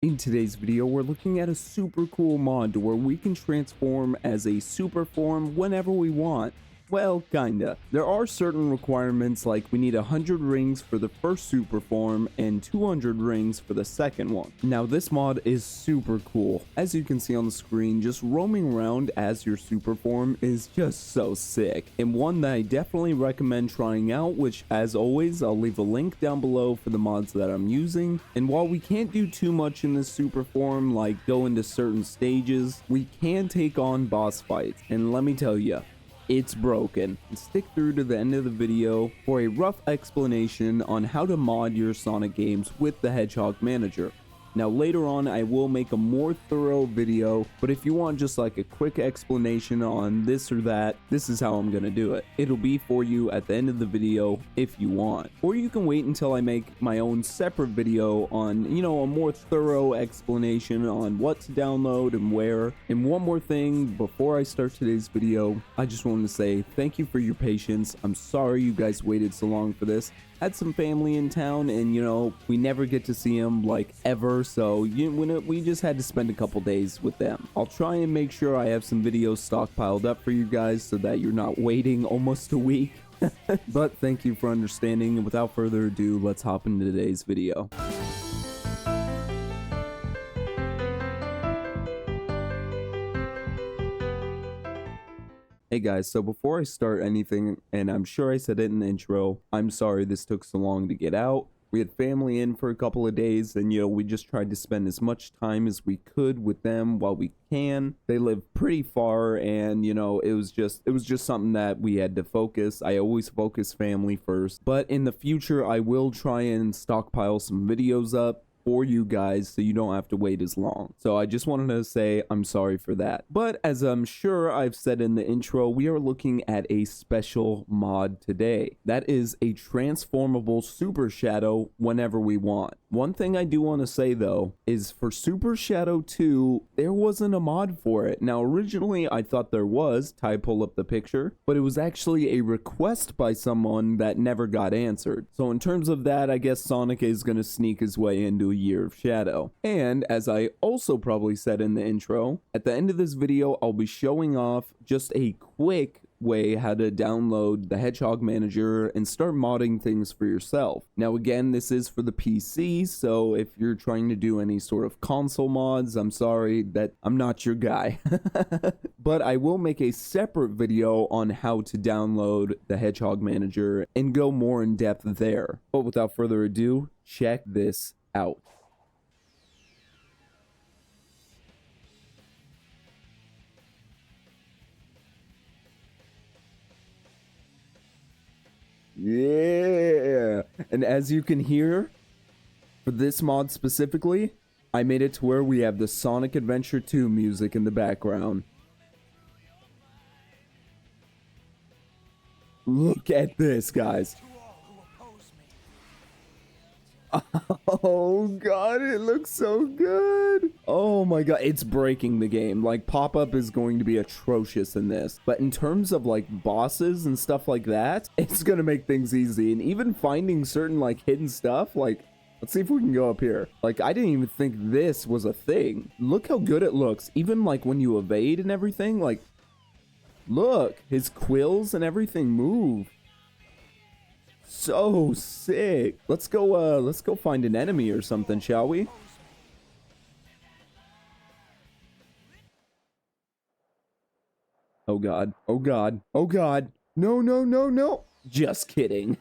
In today's video, we're looking at a super cool mod where we can transform as a super form whenever we want. Well, kinda. There are certain requirements, like we need 100 rings for the first super form and 200 rings for the second one. Now this mod is super cool. As you can see on the screen, just roaming around as your super form is just so sick, and one that I definitely recommend trying out, which as always I'll leave a link down below for the mods that I'm using. And while we can't do too much in this super form, like go into certain stages, we can take on boss fights, and let me tell you, it's broken. Stick through to the end of the video for a rough explanation on how to mod your Sonic games with the Hedgehog Manager. Now later on I will make a more thorough video, but if you want just like a quick explanation on this or that, this is how I'm gonna do it. It'll be for you at the end of the video if you want. Or you can wait until I make my own separate video on, a more thorough explanation on what to download and where. And one more thing before I start today's video, I just wanted to say thank you for your patience. I'm sorry you guys waited so long for this. Had some family in town, and we never get to see them like ever, so we just had to spend a couple days with them. I'll try and make sure I have some videos stockpiled up for you guys so that you're not waiting almost a week. But thank you for understanding, and without further ado, let's hop into today's video. Hey guys, so before I start anything, and I'm sure I said it in the intro, I'm sorry this took so long to get out. We had family in for a couple of days, and we just tried to spend as much time as we could with them while we can. They live pretty far, and it was just something that we had to focus. I always focus family first, but in the future I will try and stockpile some videos up for you guys so you don't have to wait as long. So I just wanted to say I'm sorry for that. But as I'm sure I've said in the intro, we are looking at a special mod today. That is a transformable Super Shadow whenever we want. One thing I do want to say though is for Super Shadow 2, there wasn't a mod for it. Now originally I thought there was, Ty pull up the picture, but it was actually a request by someone that never got answered. So in terms of that, I guess Sonic is going to sneak his way into a year of Shadow. And as I also probably said in the intro, at the end of this video I'll be showing off just a quick way how to download the Hedgehog Manager and start modding things for yourself. Now again, this is for the PC, so if you're trying to do any sort of console mods, I'm sorry that I'm not your guy. But I will make a separate video on how to download the Hedgehog Manager and go more in depth there. But without further ado, check this out. Yeah, and as you can hear, for this mod specifically, I made it to where we have the Sonic Adventure 2 music in the background. Look at this, guys. Oh god, it looks so good. Oh my god, it's breaking the game. Like, pop-up is going to be atrocious in this, but in terms of like bosses and stuff like that, it's gonna make things easy. And even finding certain like hidden stuff, like, let's see if we can go up here. Like, I didn't even think this was a thing. Look how good it looks. Even like when you evade and everything, like, look, his quills and everything move. So sick. Let's go find an enemy or something, shall we? Oh god. Oh god. Oh god. No, no, no, no. Just kidding.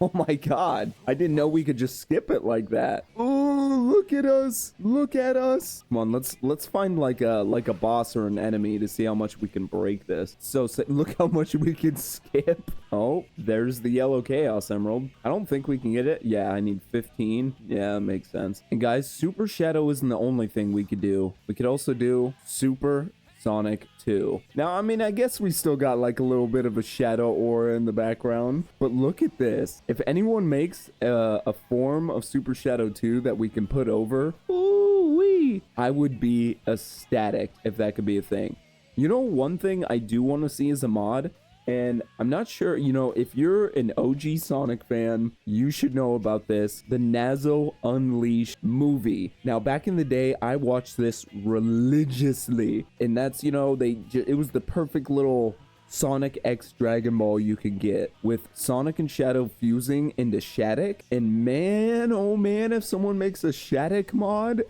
Oh my god. I didn't know we could just skip it like that. Oh, look at us. Look at us. Come on, let's find like a boss or an enemy to see how much we can break this. So look how much we can skip. Oh, there's the yellow Chaos Emerald. I don't think we can get it. Yeah, I need 15. Yeah, that makes sense. And guys, Super Shadow isn't the only thing we could do. We could also do Super Sonic 2. Now, I mean, I guess we still got like a little bit of a shadow aura in the background, but look at this. If anyone makes a form of Super Shadow 2 that we can put over, ooh-wee, I would be ecstatic if that could be a thing. One thing I do want to see as a mod And I'm not sure, if you're an OG Sonic fan, you should know about this. The Nazo Unleashed movie. Now, back in the day, I watched this religiously. And that's, it was the perfect little Sonic X Dragon Ball you could get with Sonic and Shadow fusing into Shattuck. And man, oh man, if someone makes a Shattuck mod,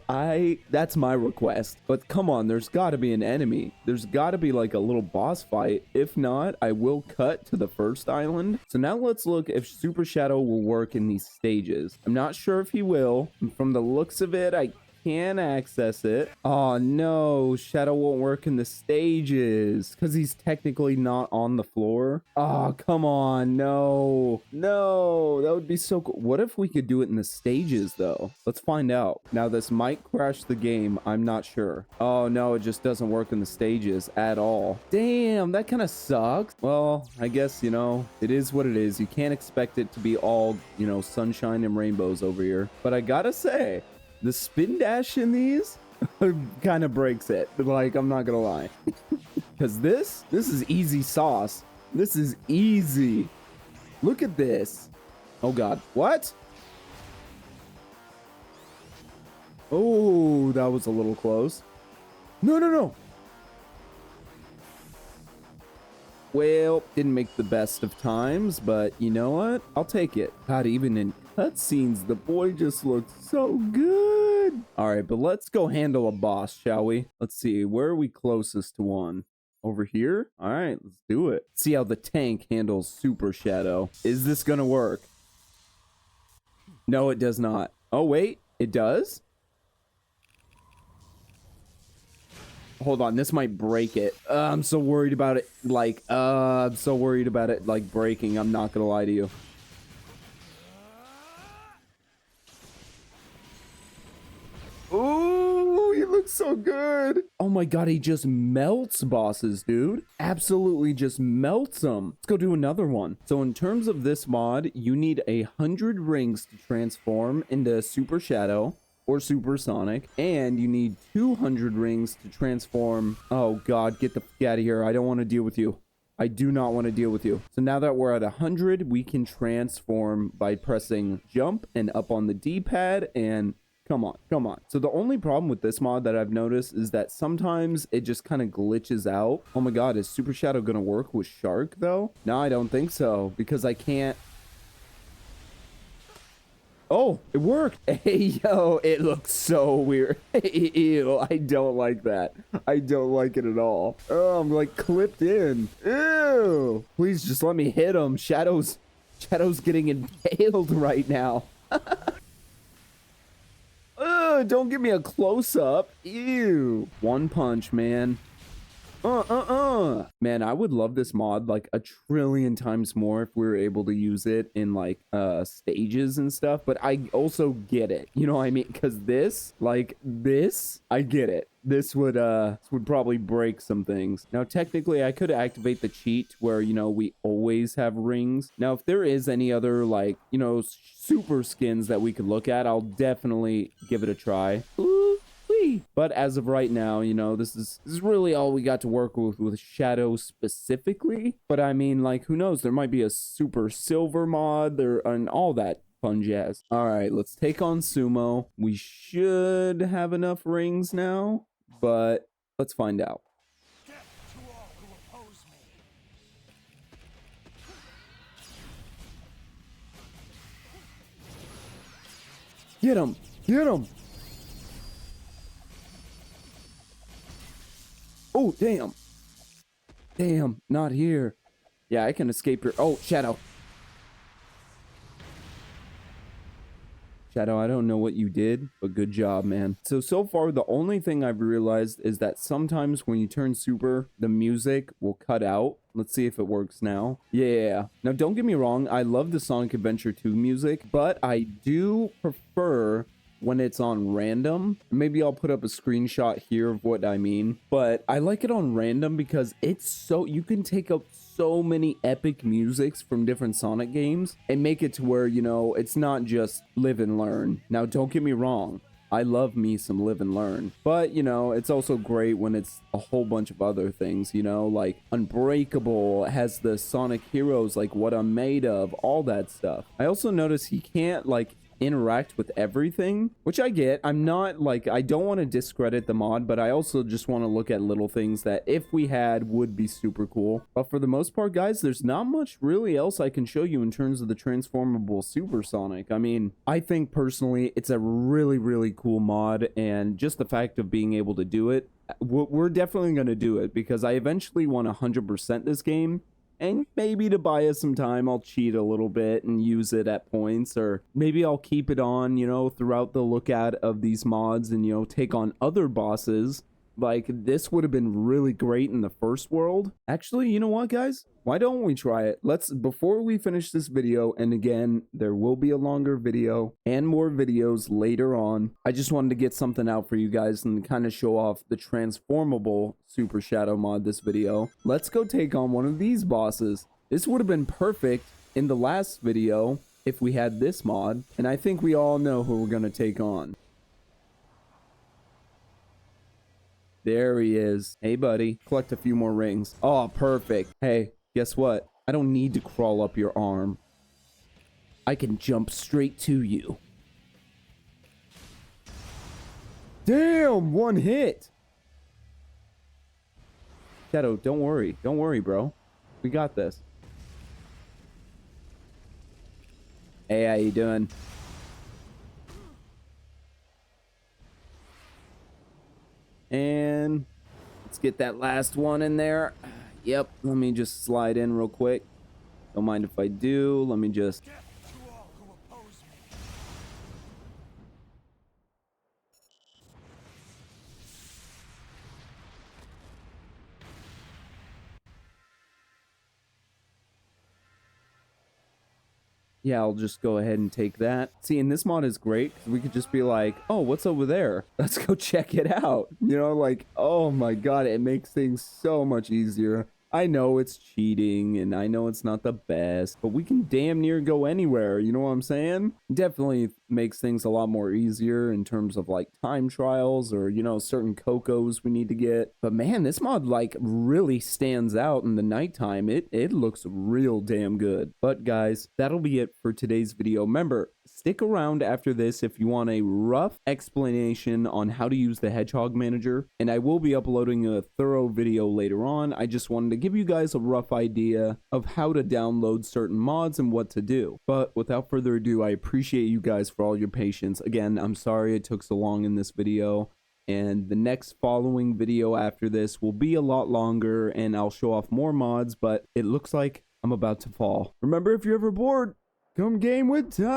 that's my request. But come on, there's gotta be an enemy. There's gotta be like a little boss fight. If not, I will cut to the first island. So now let's look if Super Shadow will work in these stages. I'm not sure if he will. And from the looks of it, I can access it. Oh no, Shadow won't work in the stages because he's technically not on the floor. Oh, come on. No, that would be so cool. What if we could do it in the stages though? Let's find out. Now this might crash the game. I'm not sure. Oh no, it just doesn't work in the stages at all. Damn, that kind of sucks. Well, I guess, it is what it is. You can't expect it to be all, sunshine and rainbows over here. But I gotta say, the spin dash in these kind of breaks it. Like, I'm not gonna lie. Because this is easy sauce. This is easy. Look at this. Oh, God. What? Oh, that was a little close. No. Well, didn't make the best of times, but you know what? I'll take it. God, even in cutscenes, the boy just looks so good. All right, but let's go handle a boss, shall we? Let's see, where are we closest to one? Over here? All right, let's do it. See how the tank handles Super Shadow. Is this gonna work? No, it does not. Oh, wait, it does? Hold on, this might break it. I'm so worried about it. I'm so worried about it, breaking. I'm not gonna lie to you. Ooh, he looks so good. Oh my God, he just melts bosses, dude. Absolutely just melts them. Let's go do another one. So in terms of this mod, you need 100 rings to transform into Super Shadow or Super Sonic, and you need 200 rings to transform. Oh God, get the f out of here. I don't want to deal with you. I do not want to deal with you. So now that we're at 100, we can transform by pressing jump and up on the D-pad, and come on. So the only problem with this mod that I've noticed is that sometimes it just kind of glitches out. Oh my God, is Super Shadow gonna work with Shark though? No, I don't think so, because I can't. Oh, it worked. Hey, yo, it looks so weird. Ew, I don't like that. I don't like it at all. Oh, I'm clipped in. Ew. Please just let me hit him. Shadow's getting impaled right now. Don't give me a close-up. Ew. One punch, man. Man, I would love this mod a trillion times more if we were able to use it in stages and stuff. But I also get it. You know what I mean? Because this, I get it. This would probably break some things. Now, technically, I could activate the cheat where, we always have rings. Now, if there is any other, super skins that we could look at, I'll definitely give it a try. Ooh. But as of right now, this is really all we got to work with Shadow specifically. But I mean, who knows? There might be a Super Silver mod there and all that fun jazz. All right, let's take on Sumo. We should have enough rings now, but let's find out. Get him! Get him! Oh, damn. Damn, not here. Yeah, I can escape here. Oh, Shadow. Shadow, I don't know what you did, but good job, man. So far, the only thing I've realized is that sometimes when you turn super, the music will cut out. Let's see if it works now. Yeah. Now, don't get me wrong. I love the Sonic Adventure 2 music, but I do prefer when it's on random. Maybe I'll put up a screenshot here of what I mean, but I like it on random because it's so, you can take up so many epic musics from different Sonic games and make it to where, it's not just live and learn. Now, don't get me wrong. I love me some live and learn. But, you know, it's also great when it's a whole bunch of other things, you know, like Unbreakable has the Sonic Heroes, like what I'm made of, all that stuff. I also notice he can't like interact with everything, which I get. I'm not like, I don't want to discredit the mod, but I also just want to look at little things that if we had would be super cool. But for the most part, guys, there's not much really else I can show you in terms of the transformable supersonic. I mean, I think personally it's a really, really cool mod, and just the fact of being able to do it, we're definitely going to do it because I eventually want to 100% this game. And maybe to buy us some time, I'll cheat a little bit and use it at points, or maybe I'll keep it on, you know, throughout the look at of these mods and, you know, take on other bosses. Like, this would have been really great in the first world. Actually, you know what, guys? Why don't we try it? Let's, before we finish this video, and again, there will be a longer video and more videos later on. I just wanted to get something out for you guys and kind of show off the transformable Super Shadow mod this video. Let's go take on one of these bosses. This would have been perfect in the last video if we had this mod, and I think we all know who we're going to take on. There he is. Hey, buddy. Collect a few more rings. Oh, perfect. Hey, guess what? I don't need to crawl up your arm. I can jump straight to you. Damn, one hit. Shadow, don't worry. Don't worry, bro. We got this. Hey, how you doing? And let's get that last one in there. Yep, let me just slide in real quick. Don't mind if I do. Let me just... Yeah, I'll just go ahead and take that. See, and this mod is great because we could just be like, oh, what's over there? Let's go check it out. You know, like, oh my God, it makes things so much easier. I know it's cheating and I know it's not the best, but we can damn near go anywhere. You know what I'm saying? Definitely makes things a lot more easier in terms of like time trials or, you know, certain cocos we need to get. But man, this mod like really stands out in the nighttime. It looks real damn good. But guys, that'll be it for today's video. Remember, stick around after this if you want a rough explanation on how to use the Hedgehog manager, and I will be uploading a thorough video later on. I just wanted to give you guys a rough idea of how to download certain mods and what to do. But without further ado, I appreciate you guys for all your patience. Again, I'm sorry it took so long in this video, and the next following video after this will be a lot longer and I'll show off more mods, but it looks like I'm about to fall. Remember, if you're ever bored, come game with Ty!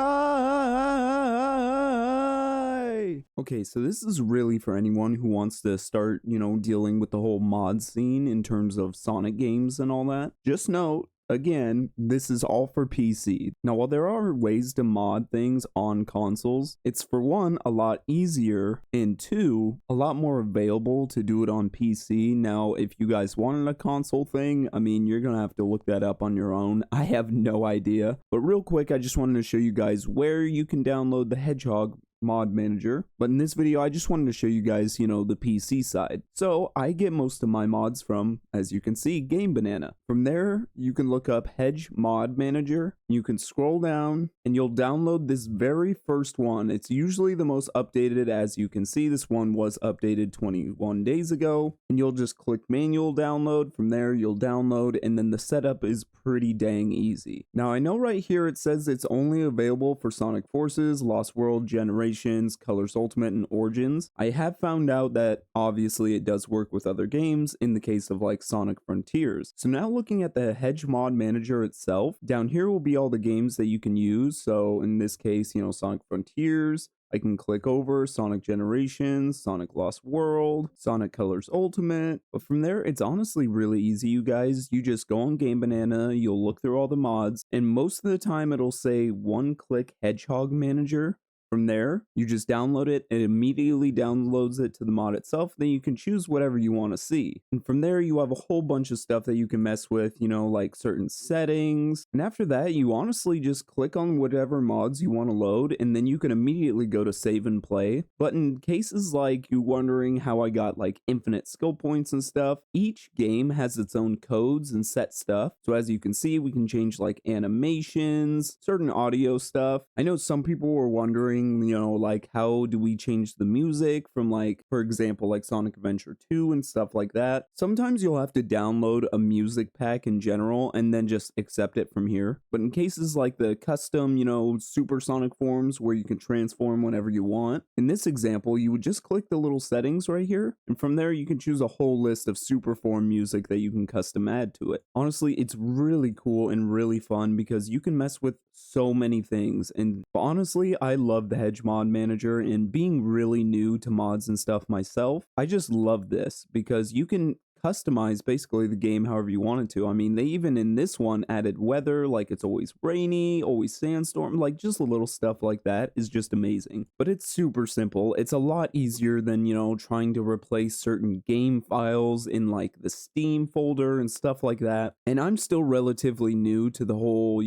Okay, so this is really for anyone who wants to start, you know, dealing with the whole mod scene in terms of Sonic games and all that. Just note, again, this is all for PC. Now, while there are ways to mod things on consoles, it's for one, a lot easier, and two, a lot more available to do it on PC. Now, if you guys wanted a console thing, I mean, you're gonna have to look that up on your own. I have no idea. But real quick, I just wanted to show you guys where you can download the Hedgehog mod manager, but in this video I just wanted to show you guys, you know, the PC side. So I get most of my mods from, as you can see, Game Banana. From there you can look up Hedge mod manager, you can scroll down and you'll download this very first one. It's usually the most updated. As you can see, this one was updated 21 days ago, and you'll just click manual download. From there you'll download, and then the setup is pretty dang easy. Now I know right here it says it's only available for Sonic Forces, Lost World, Generations, Colors Ultimate, and Origins. I have found out that obviously it does work with other games in the case of like Sonic Frontiers. So now looking at the Hedge mod manager itself, down here will be all the games that you can use. So in this case, you know, Sonic Frontiers, I can click over Sonic Generations, Sonic Lost World, Sonic Colors Ultimate. But from there, it's honestly really easy, you guys. You just go on Game Banana, you'll look through all the mods, and most of the time it'll say one-click Hedgehog Manager. From there, you just download it, it immediately downloads it to the mod itself, then you can choose whatever you want to see. And from there, you have a whole bunch of stuff that you can mess with, like certain settings. And after that, you honestly just click on whatever mods you want to load, and then you can immediately go to save and play. But in cases like you wondering how I got like infinite skill points and stuff, each game has its own codes and set stuff. So as you can see, we can change like animations, certain audio stuff. I know some people were wondering, like how do we change the music from, like, for example, like Sonic Adventure 2 and stuff like that. Sometimes you'll have to download a music pack in general and then just accept it from here. But in cases like the custom, supersonic forms where you can transform whenever you want, in this example, you would just click the little settings right here. And from there, you can choose a whole list of superform music that you can custom add to it. Honestly, it's really cool and really fun because you can mess with so many things. And honestly, I love the Hedge mod manager, and being really new to mods and stuff myself, I just love this because you can customize basically the game however you wanted to. I mean, they even in this one added weather, like it's always rainy, always sandstorm, like just a little stuff like that is just amazing. But it's super simple. It's a lot easier than, trying to replace certain game files in like the Steam folder and stuff like that. And I'm still relatively new to the whole,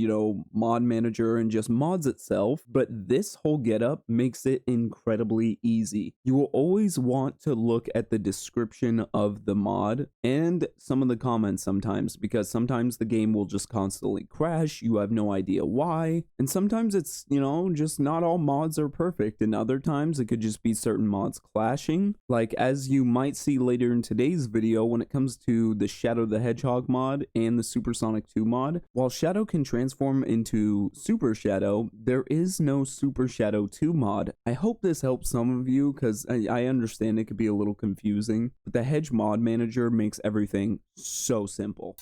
mod manager and just mods itself, but this whole getup makes it incredibly easy. You will always want to look at the description of the mod and some of the comments sometimes, because sometimes the game will just constantly crash, you have no idea why, and sometimes it's, just not all mods are perfect, and other times it could just be certain mods clashing, like as you might see later in today's video when it comes to the Shadow the Hedgehog mod and the Supersonic 2 mod. While Shadow can transform into Super Shadow, there is no Super Shadow 2 mod. I hope this helps some of you, because I understand it could be a little confusing, but the Hedge mod manager makes everything so simple.